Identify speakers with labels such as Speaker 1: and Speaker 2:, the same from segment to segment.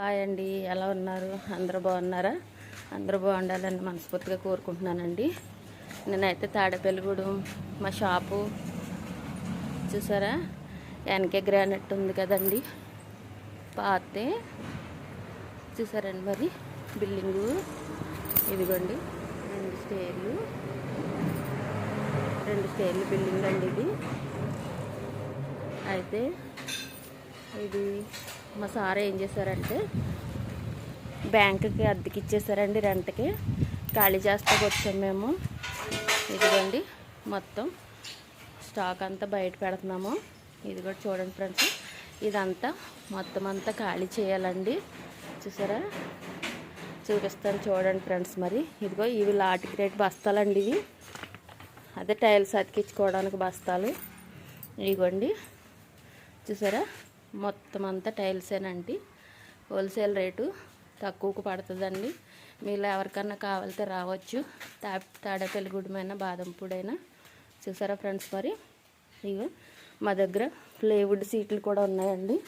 Speaker 1: Hi అండి, ఎలా ఉన్నారు? అందరూ బాగున్నారా? అందరూ బాగుండాలని మనస్ఫూర్తిగా కోరుకుంటున్నానండి. నేనైతే తాడేపల్లిగూడెం మా షాపు చూసారా, ఎన్కే గ్రానైట్ ఉంది కదండి, పాతే చూసారండి. మరి బిల్డింగు ఇదిగోండి, రెండు స్టేర్లు బిల్డింగ్ అండి ఇది. అయితే ఇది మా సార్ ఏం చేశారంటే బ్యాంకుకి అద్దెకి ఇచ్చేసారండి, రెంట్కి. ఖాళీ చేస్తాకు వచ్చాం మేము. ఇదిగోండి మొత్తం స్టాక్ అంతా బయట పెడుతున్నాము. ఇది కూడా చూడండి ఫ్రెండ్స్, ఇదంతా మొత్తం అంతా ఖాళీ చేయాలండి. చూసారా, చూపిస్తాను చూడండి ఫ్రెండ్స్. మరి ఇదిగో ఇవి లాటిగ్రేట్ బస్తాలండి, ఇవి అదే టైల్స్ అతికించుకోవడానికి బస్తాలు. ఇదిగోండి చూసారా, మొత్తం అంతా టైల్సేనండి. హోల్సేల్ రేటు తక్కువకు పడుతుందండి. మీలో ఎవరికన్నా కావాలితే రావచ్చు, తాడేపల్లిగూడెమైనా బాదంపూడైనా. చూసారా ఫ్రెండ్స్, మరి ఇగో మా దగ్గర ప్లేవుడ్ సీట్లు కూడా ఉన్నాయండి.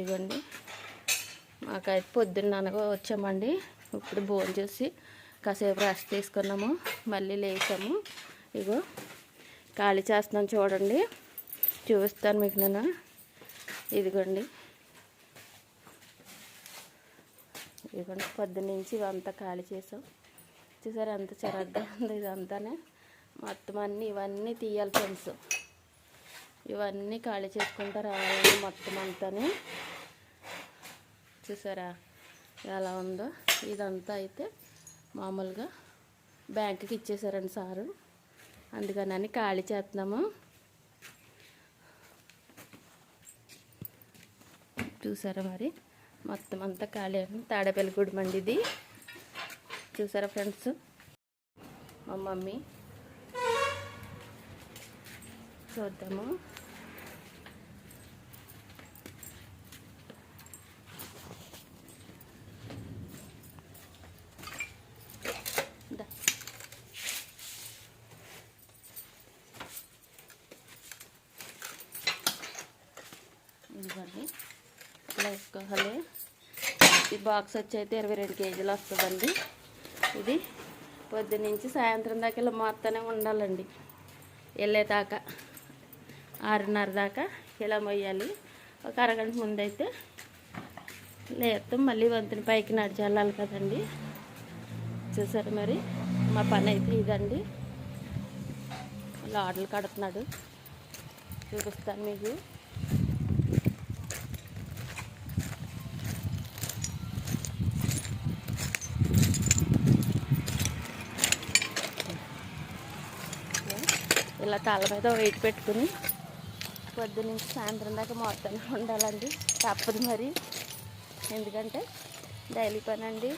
Speaker 1: ఇవ్వండి, మాకైతే పొద్దున్న అనగా వచ్చామండి. ఇప్పుడు భోజనం చేసి కాసేపు రెస్ట్ తీసుకున్నాము, మళ్ళీ లేచాము. ఇగో ఖాళీ చేస్తున్నాను చూడండి, చూపిస్తాను మీకు నేను. ఇదిగోండి పొద్దున్నుంచి ఇవంతా ఖాళీ చేసాం. చూసారా ఎంత చెరగ్గా ఉంది ఇదంతానే. మొత్తం అన్నీ ఇవన్నీ తీయాలి ఫ్రెండ్స్, ఇవన్నీ ఖాళీ చేసుకుంటూ రావాలండి మొత్తం అంతానే. చూసారా ఎలా ఉందో. ఇదంతా అయితే మామూలుగా బ్యాంకుకి ఇచ్చేసారండి సారు, అందుకని ఖాళీ చేస్తున్నాము. చూసారా మరి మొత్తం అంతా ఖాళీ అని. తాడేపల్లిగూడెం అండి ఇది. చూసారా ఫ్రెండ్స్, మా మమ్మీ చూద్దాము. ఇదిగోండి ఇలా వేసుకోవాలి. ఈ బాక్స్ వచ్చి అయితే 22 కేజీలు వస్తుందండి. ఇది పొద్దున్నుంచి సాయంత్రం దాకా ఇలా మొత్తనే ఉండాలండి. వెళ్ళేదాకా 6:30 దాకా ఇలా మొయ్యాలి. ఒక అరగంట ముందైతే లేస్తాం, మళ్ళీ వంతుని పైకి నడిచి వెళ్ళాలి కదండి. చూసారు మరి మా పని అయితే ఇదండి. లాడ్లు కడుతున్నాడు, చూపిస్తాను మీకు. ఇలా తల మీద వెయిట్ పెట్టుకుని పొద్దున్నుంచి సాయంత్రం దాకా మొత్తాన్ని ఉండాలండి. తప్పదు మరి, ఎందుకంటే డైలీ పని అండి.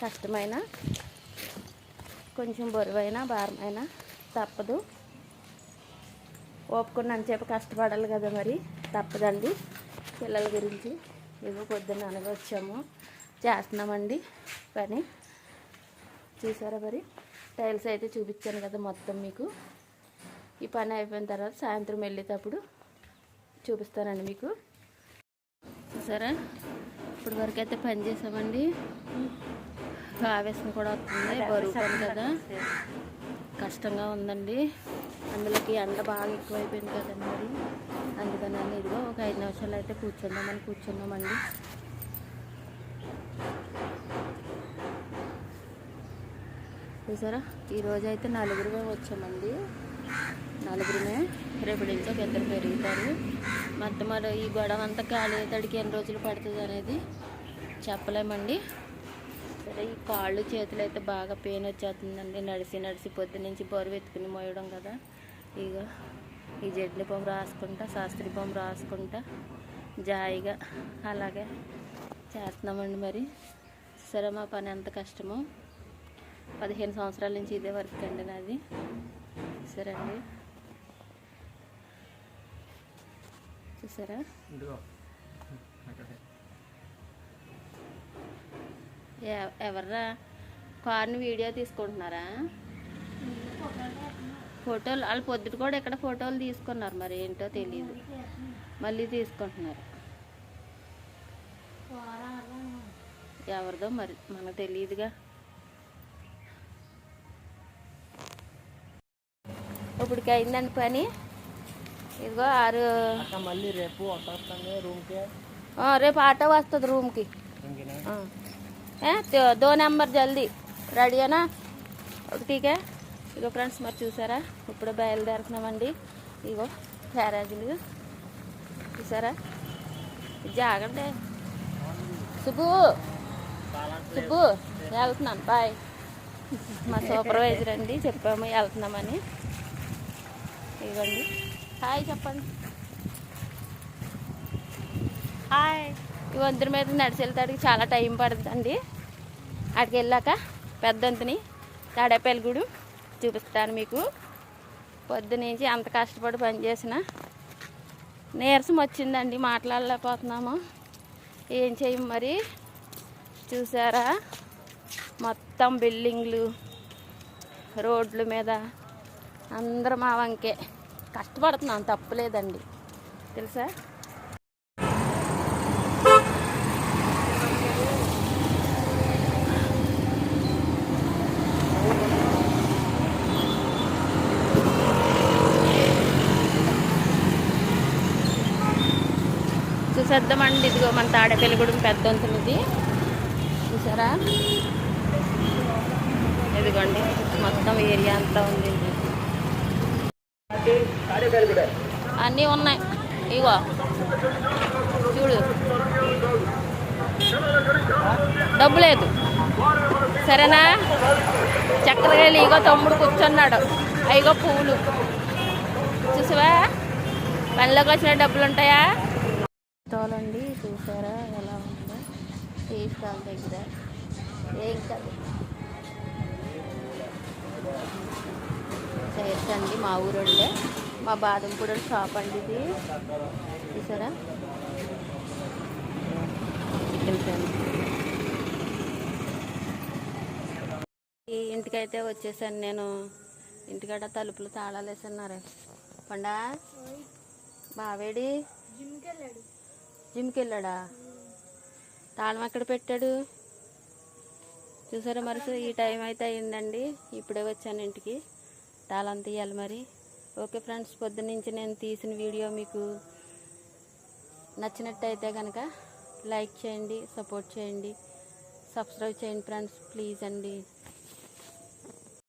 Speaker 1: కష్టమైన, కొంచెం బరువైనా భారమైనా తప్పదు. ఓపుకున్నంతసేపు కష్టపడాలి కదా, మరి తప్పదండి. పిల్లల గురించి ఏదో పొద్దున్న అనగా వచ్చాము, చేస్తున్నామండి పని. చూసారా మరి టైల్స్ అయితే చూపించాను కదా మొత్తం మీకు. ఈ పని అయిపోయిన తర్వాత సాయంత్రం వెళ్ళేటప్పుడు చూపిస్తానండి మీకు. సరే, ఇప్పటి వరకు అయితే పని చేసామండి. ఆవేశం కూడా వస్తుంది, బరువు పని కదా, కష్టంగా ఉందండి. అందులోకి ఎండ బాగా ఎక్కువైపోయింది కదండి మరి, అందుకని ఇదిగో ఒక 5 నిమిషాలు అయితే కూర్చున్నామండి. చూసారా, ఈరోజు అయితే 4 వచ్చామండి. 4 రేపటి నుంచి ఒక 2 పెరుగుతారు. మొత్తం ఈ గొడవ అంతా ఖాళీ తడికి ఎన్ని రోజులు పడుతుంది అనేది చెప్పలేమండి. సరే, ఈ కాళ్ళు చేతులు అయితే బాగా పెయిన్ వచ్చేస్తుందండి. నడిచి పొద్దున్నుంచి బరువు ఎత్తుకుని మోయడం కదా. ఇక ఈ జడ్ని బొమ్మ రాసుకుంటా, శాస్త్రి బొమ్మ రాసుకుంటా జాయిగా అలాగే చేస్తున్నామండి. మరి సరే, మా పని ఎంత కష్టమో. 15 సంవత్సరాల నుంచి ఇదే వర్క్ అండి నాది. సరే అండి, చూసారా ఎవర్రా కార్ని వీడియో తీసుకుంటున్నారా? ఫోటోలు వాళ్ళు పొద్దుట కూడా ఇక్కడ ఫోటోలు తీసుకున్నారు, మరి ఏంటో తెలియదు, మళ్ళీ తీసుకుంటున్నారు. ఎవరిదో మరి మనకు తెలియదుగా. ఇప్పటికి అయిందండి పని. ఇదిగో 6.
Speaker 2: మళ్ళీ రేపు రూమ్కి.
Speaker 1: రేపు ఆటో వస్తుంది రూమ్కి. 2 నెంబర్ జల్దీ రెడీనా 1కే. ఇగో ఫ్రెండ్స్ మరి చూసారా, ఇప్పుడు బయలుదేరుతున్నామండి. ఇగో క్యారేజీలు చూసారా. జాగ్రత్త సుబ్బు వెళ్తున్నాను, బాయ్. మా సూపర్వైజర్ అండి, చెప్పాము వెళ్తున్నామని. ఇవ్వండి, హాయ్ చెప్పండి. హాయ్. ఈ వంతుల మీద నడిచి వెళ్తాడికి చాలా టైం పడుతుందండి. అక్కడికి వెళ్ళాక పెద్దంతిని తాడేపల్లిగూడు చూపిస్తాను మీకు. పొద్దునుంచి అంత కష్టపడి పనిచేసిన నీరసం వచ్చిందండి, మాట్లాడలేకపోతున్నాము. ఏం చేయం మరి. చూసారా మొత్తం బిల్డింగ్లు, రోడ్ల మీద అందరం మా వంకే కష్టపడుతున్నాం, తప్పులేదండి తెలుసా. చూసేద్దామండి. ఇదిగో మన తాడేపల్లిగూడెం పెద్దంతునిది చూసారా. ఇదిగోండి మొత్తం ఏరియా అంతా ఉంది, అన్నీ ఉన్నాయి. ఇగో చూడు, డబ్బు లేదు సరేనా. చక్కెరకాయలు ఇగో తమ్ముడు కూర్చున్నాడు, అయిగో పువ్వులు చూసావా. పనిలోకి వచ్చిన డబ్బులు ఉంటాయా. తోలండి చూసారా ఎలా ఉందో. టీ స్టాల్ దగ్గర ఏం కాదు చేయొచ్చండి. మా ఊరోళ్ళే, మా బాదంపూడి షాప్ అండి ఇది చూసారా. ఈ ఇంటికైతే వచ్చేసాను నేను. ఇంటికాడ తలుపులు తాళాలు వేసున్నారే. పండా బావేడి జిమ్కి వెళ్ళాడా. తాళం ఎక్కడ పెట్టాడు చూసారా. మరి ఈ టైం అయితే అయిందండి, ఇప్పుడే వచ్చాను ఇంటికి. తాళం తీయాలి మరి. ఓకే ఫ్రెండ్స్, పొద్దున్నుంచి నేను తీసిన వీడియో మీకు నచ్చినట్టయితే కనుక లైక్ చేయండి, సపోర్ట్ చేయండి, సబ్స్క్రైబ్ చేయండి ఫ్రెండ్స్ ప్లీజ్ అండి.